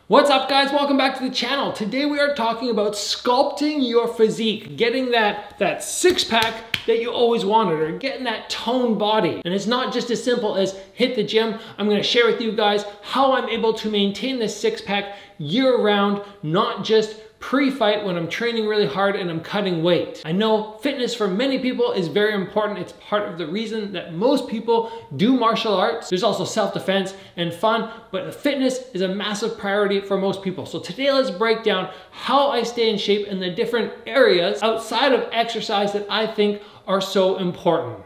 What's up guys, welcome back to the channel. Today we are talking about sculpting your physique, getting that six-pack that you always wanted, or getting that toned body. And it's not just as simple as hit the gym. I'm gonna share with you guys how I'm able to maintain this six-pack year-round, not just pre-fight when I'm training really hard and I'm cutting weight. I know fitness for many people is very important. It's part of the reason that most people do martial arts. There's also self-defense and fun, but fitness is a massive priority for most people. So today let's break down how I stay in shape in the different areas outside of exercise that I think are so important.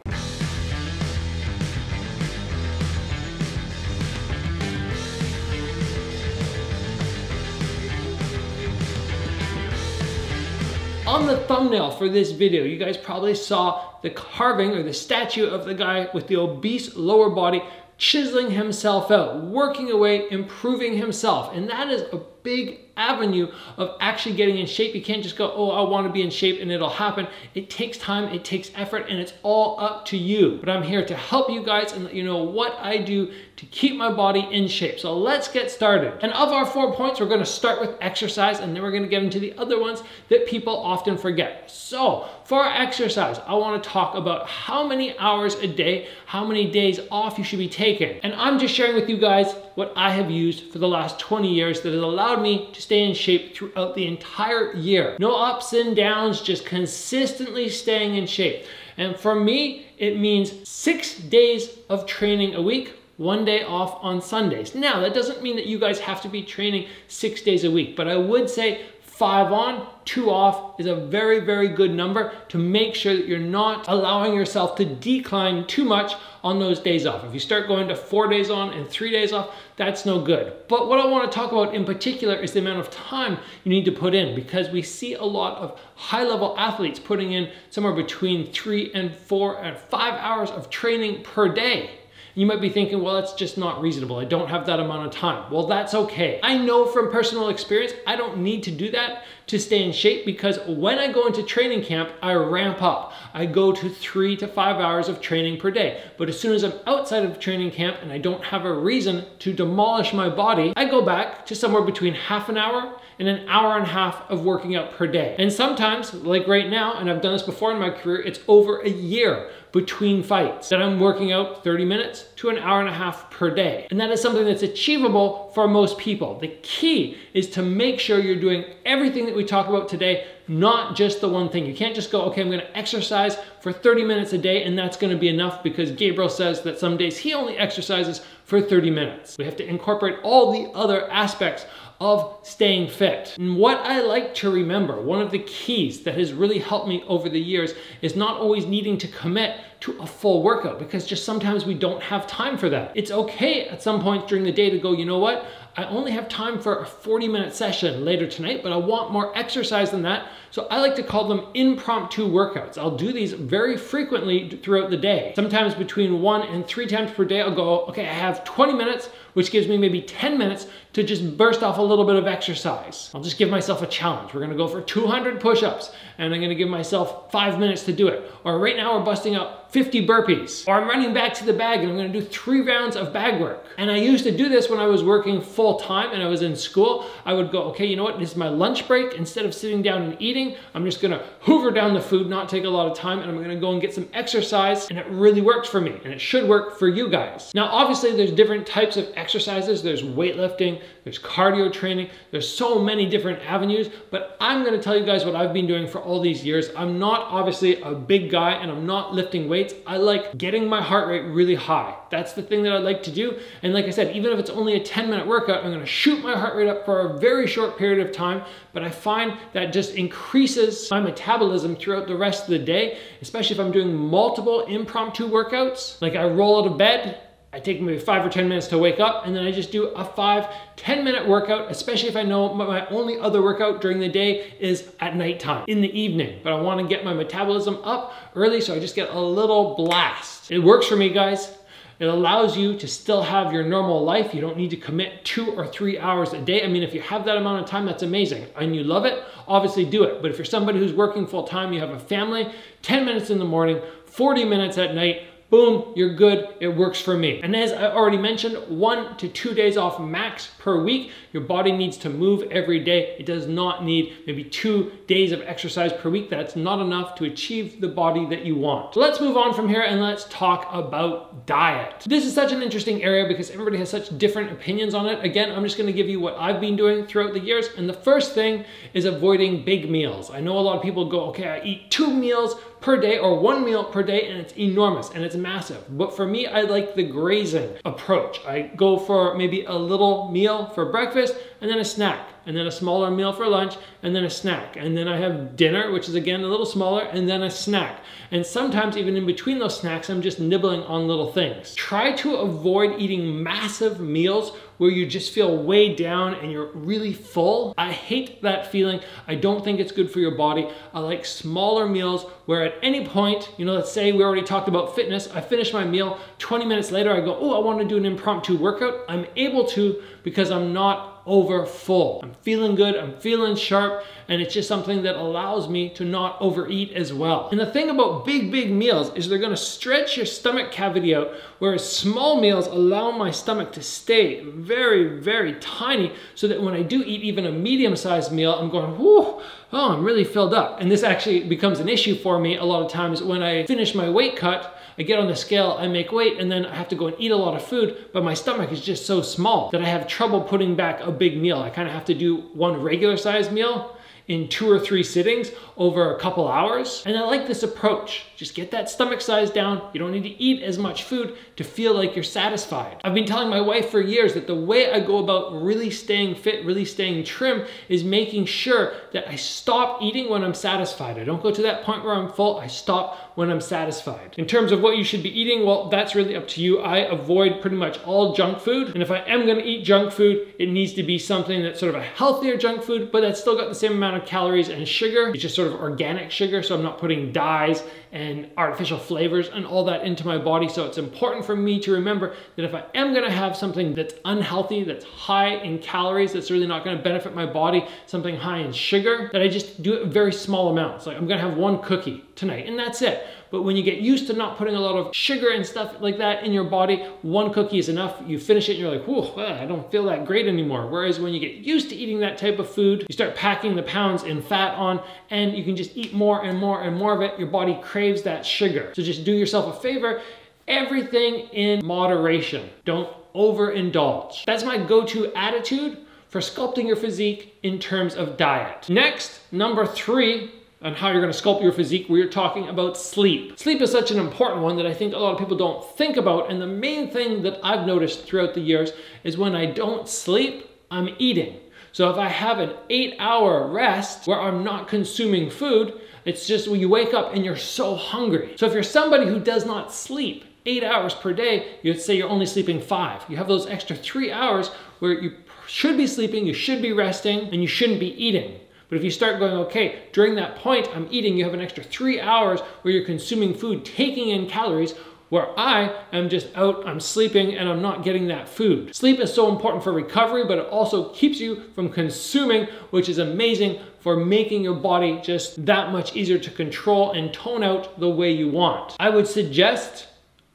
On the thumbnail for this video, you guys probably saw the carving or the statue of the guy with the obese lower body chiseling himself out, working away, improving himself. And that is a big avenue of actually getting in shape. You can't just go, oh, I want to be in shape and it'll happen. It takes time, it takes effort, and it's all up to you. But I'm here to help you guys and let you know what I do to keep my body in shape. So let's get started. And of our 4 points, we're going to start with exercise, and then we're going to get into the other ones that people often forget. So for our exercise, I want to talk about how many hours a day, how many days off you should be taking. And I'm just sharing with you guys what I have used for the last 20 years that has allowed me to stay in shape throughout the entire year. No ups and downs, just consistently staying in shape. And for me, it means 6 days of training a week, 1 day off on Sundays. Now, that doesn't mean that you guys have to be training 6 days a week, but I would say 5 on, 2 off is a very, very good number to make sure that you're not allowing yourself to decline too much on those days off. If you start going to 4 days on and 3 days off, that's no good. But what I want to talk about in particular is the amount of time you need to put in, because we see a lot of high-level athletes putting in somewhere between 3 and 4 and 5 hours of training per day. You might be thinking, well, that's just not reasonable. I don't have that amount of time. Well, that's okay. I know from personal experience, I don't need to do that to stay in shape, because when I go into training camp, I ramp up. I go to 3 to 5 hours of training per day. But as soon as I'm outside of training camp and I don't have a reason to demolish my body, I go back to somewhere between half an hour and an hour and a half of working out per day. And sometimes, like right now, and I've done this before in my career, it's over a year between fights that I'm working out 30 minutes to an hour and a half per day. And that is something that's achievable for most people. The key is to make sure you're doing everything that we talk about today, not just the one thing. You can't just go, okay, I'm gonna exercise for 30 minutes a day and that's gonna be enough, because Gabriel says that some days he only exercises for 30 minutes. We have to incorporate all the other aspects of staying fit. And what I like to remember, one of the keys that has really helped me over the years, is not always needing to commit to a full workout, because just sometimes we don't have time for that. It's okay at some point during the day to go, you know what? I only have time for a 40-minute session later tonight, but I want more exercise than that. So I like to call them impromptu workouts. I'll do these very frequently throughout the day. Sometimes between 1 and 3 times per day, I'll go, okay, I have 20 minutes, which gives me maybe 10 minutes to just burst off a little bit of exercise. I'll just give myself a challenge. We're gonna go for 200 push-ups, and I'm gonna give myself 5 minutes to do it. Or right now we're busting out 50 burpees. Or I'm running back to the bag and I'm gonna do 3 rounds of bag work. And I used to do this when I was working full time and I was in school. I would go, okay, you know what? This is my lunch break. Instead of sitting down and eating, I'm just gonna hoover down the food, not take a lot of time, and I'm gonna go and get some exercise. And it really works for me, and it should work for you guys. Now, obviously there's different types of exercises. There's weightlifting, there's cardio training, there's so many different avenues, but I'm gonna tell you guys what I've been doing for all these years. I'm not obviously a big guy and I'm not lifting weights. I like getting my heart rate really high. That's the thing that I like to do. And like I said, even if it's only a 10-minute workout, I'm gonna shoot my heart rate up for a very short period of time, but I find that just increases my metabolism throughout the rest of the day, especially if I'm doing multiple impromptu workouts. Like I roll out of bed, I take maybe 5 or 10 minutes to wake up, and then I just do a 5-10 minute workout, especially if I know my only other workout during the day is at nighttime, in the evening. But I want to get my metabolism up early, so I just get a little blast. It works for me, guys. It allows you to still have your normal life. You don't need to commit 2 or 3 hours a day. I mean, if you have that amount of time, that's amazing. And you love it, obviously do it. But if you're somebody who's working full time, you have a family, 10 minutes in the morning, 40 minutes at night, boom, you're good. It works for me. And as I already mentioned, 1 to 2 days off max per week. Your body needs to move every day. It does not need maybe 2 days of exercise per week. That's not enough to achieve the body that you want. So let's move on from here and let's talk about diet. This is such an interesting area because everybody has such different opinions on it. Again, I'm just gonna give you what I've been doing throughout the years. And the first thing is avoiding big meals. I know a lot of people go, okay, I eat 2 meals per day or 1 meal per day, and it's enormous and it's massive. But for me, I like the grazing approach. I go for maybe a little meal for breakfast and then a snack, and then a smaller meal for lunch, and then a snack. And then I have dinner, which is again a little smaller, and then a snack. And sometimes even in between those snacks, I'm just nibbling on little things. Try to avoid eating massive meals where you just feel weighed down and you're really full. I hate that feeling. I don't think it's good for your body. I like smaller meals where at any point, you know, let's say we already talked about fitness, I finish my meal, 20 minutes later I go, oh, I want to do an impromptu workout. I'm able to because I'm not over full. I'm feeling good, I'm feeling sharp, and it's just something that allows me to not overeat as well. And the thing about big meals is they're gonna stretch your stomach cavity out, whereas small meals allow my stomach to stay very tiny, so that when I do eat even a medium-sized meal, I'm going, whoo, oh, I'm really filled up. And this actually becomes an issue for me a lot of times when I finish my weight cut. I get on the scale, I make weight, and then I have to go and eat a lot of food, but my stomach is just so small that I have trouble putting back a big meal. I kind of have to do one regular size meal in 2 or 3 sittings over a couple hours. And I like this approach. Just get that stomach size down. You don't need to eat as much food to feel like you're satisfied. I've been telling my wife for years that the way I go about really staying fit, really staying trim, is making sure that I stop eating when I'm satisfied. I don't go to that point where I'm full. I stop when I'm satisfied. In terms of what you should be eating, well, that's really up to you. I avoid pretty much all junk food. And if I am gonna eat junk food, it needs to be something that's sort of a healthier junk food, but that's still got the same amount of calories and sugar. It's just sort of organic sugar, so I'm not putting dyes and artificial flavors and all that into my body. So it's important for me to remember that if I am gonna have something that's unhealthy, that's high in calories, that's really not gonna benefit my body, something high in sugar, that I just do it in very small amounts. Like I'm gonna have 1 cookie tonight and that's it. But when you get used to not putting a lot of sugar and stuff like that in your body, 1 cookie is enough. You finish it and you're like, whoa, I don't feel that great anymore. Whereas when you get used to eating that type of food, you start packing the pounds in fat on, and you can just eat more and more and more of it. Your body craves that sugar. So just do yourself a favor. Everything in moderation. Don't overindulge. That's my go-to attitude for sculpting your physique in terms of diet. Next, number 3, on how you're gonna sculpt your physique, we're talking about sleep. Sleep is such an important one that I think a lot of people don't think about, and the main thing that I've noticed throughout the years is when I don't sleep, I'm eating. So if I have an 8-hour rest where I'm not consuming food, it's just when you wake up and you're so hungry. So if you're somebody who does not sleep 8 hours per day, you'd say you're only sleeping 5. You have those extra 3 hours where you should be sleeping, you should be resting, and you shouldn't be eating. But if you start going, okay, during that point I'm eating, you have an extra 3 hours where you're consuming food, taking in calories, where I am just out, I'm sleeping, and I'm not getting that food. Sleep is so important for recovery, but it also keeps you from consuming, which is amazing for making your body just that much easier to control and tone out the way you want. I would suggest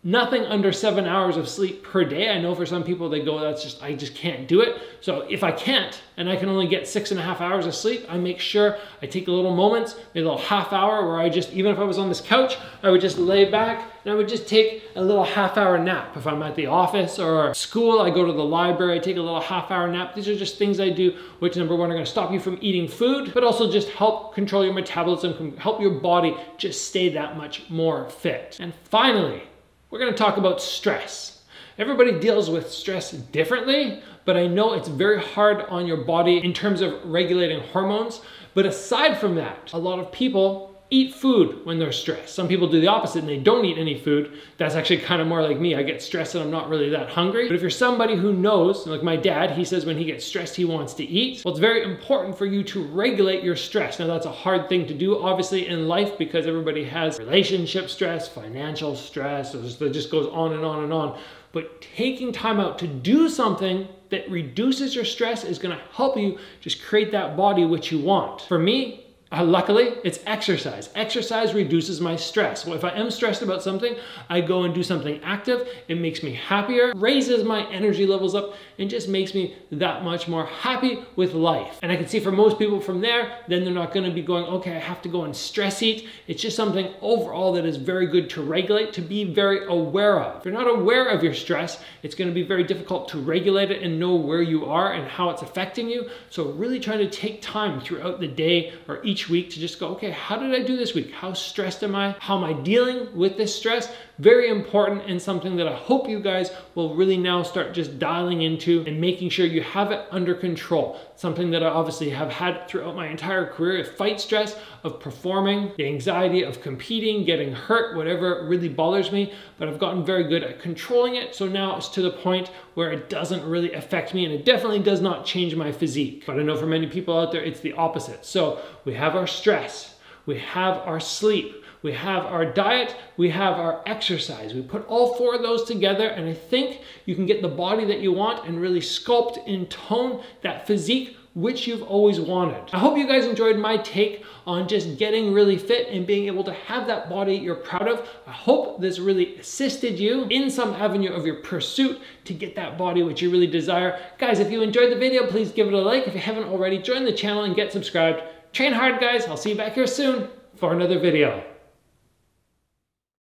nothing under 7 hours of sleep per day. I know for some people they go, I just can't do it. So if I can't, and I can only get 6.5 hours of sleep, I make sure I take a little moments, maybe a little half hour where I just, even if I was on this couch, I would just lay back and I would just take a little half-hour nap. If I'm at the office or school, I go to the library, I take a little half-hour nap. These are just things I do, which number 1 are gonna stop you from eating food, but also just help control your metabolism, help your body just stay that much more fit. And finally, we're gonna talk about stress. Everybody deals with stress differently, but I know it's very hard on your body in terms of regulating hormones. But aside from that, a lot of people eat food when they're stressed. Some people do the opposite and they don't eat any food. That's actually kind of more like me. I get stressed and I'm not really that hungry. But if you're somebody who knows, like my dad, he says when he gets stressed, he wants to eat. Well, it's very important for you to regulate your stress. Now that's a hard thing to do, obviously, in life because everybody has relationship stress, financial stress, it just goes on and on and on. But taking time out to do something that reduces your stress is gonna help you just create that body which you want. For me, Luckily, it's exercise. Exercise reduces my stress. Well, if I am stressed about something, I go and do something active. It makes me happier, raises my energy levels up, and just makes me that much more happy with life. And I can see for most people from there, then they're not going to be going, okay, I have to go and stress eat. It's just something overall that is very good to regulate, to be very aware of. If you're not aware of your stress, it's going to be very difficult to regulate it and know where you are and how it's affecting you. So really trying to take time throughout the day or each week to just go, okay, how did I do this week? How stressed am I? How am I dealing with this stress? Very important, and something that I hope you guys will really now start just dialing into and making sure you have it under control. Something that I obviously have had throughout my entire career is fight stress of performing, the anxiety of competing, getting hurt, whatever really bothers me, but I've gotten very good at controlling it. So now it's to the point where it doesn't really affect me, and it definitely does not change my physique. But I know for many people out there, it's the opposite. So we have our stress, we have our sleep, we have our diet, we have our exercise. We put all four of those together, and I think you can get the body that you want and really sculpt and tone that physique which you've always wanted. I hope you guys enjoyed my take on just getting really fit and being able to have that body you're proud of. I hope this really assisted you in some avenue of your pursuit to get that body which you really desire. Guys, if you enjoyed the video, please give it a like. If you haven't already, join the channel and get subscribed. Train hard, guys. I'll see you back here soon for another video.